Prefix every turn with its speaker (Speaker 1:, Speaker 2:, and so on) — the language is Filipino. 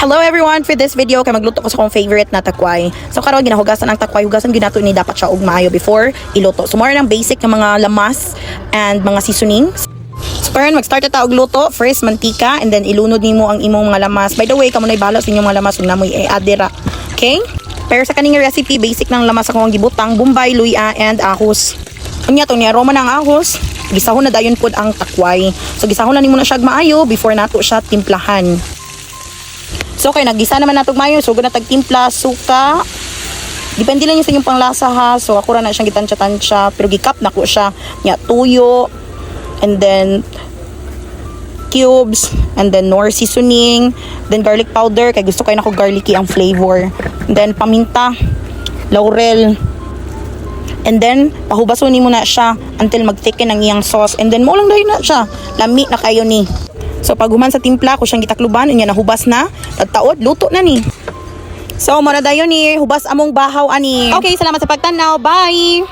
Speaker 1: Hello everyone! For this video, kay magluto ko sa akong favorite na takway. So karon ginahugasan ang takway, hugasan ginato ni dapat siya og maayo before iluto. So more ng basic ng mga lamas and mga seasonings. So karon mag-start ta og luto. First mantika and then ilunod nimo ang imong mga lamas. By the way, kamo nay bahala sa inyong mga lamas ug namoy adira. Okay? Pero sa kaning recipe, basic ng lamas ako ang gibutang, bombay, luya and ahos. Unya to ni aroma ng ahos, gisahon na dayon pud ang takway. So gisahon na nimo na siya maayo before nato siya timplahan. So okay, naggisa naman natog mayo, so na tagtimpla, suka. Depende lang yun sa inyong panglasa ha. So ako ra na siyang gitansya-tansya, pero gikap na ko siya. Nya tuyo, and then cubes, and then nor seasoning, then garlic powder, kay gusto kayo na ko garlicky ang flavor. And then paminta, laurel, and then pahubason mo na siya until mag-thicken ang iyang sauce. And then mo lang dahil na siya, lami na kayo ni. So pag human sa timpla ko siyang gitakluban, unya nahubas na, tagtaod, luto na ni. So mara dayon ni hubas among bahaw ani. Okay, salamat sa pagtanaw. Bye.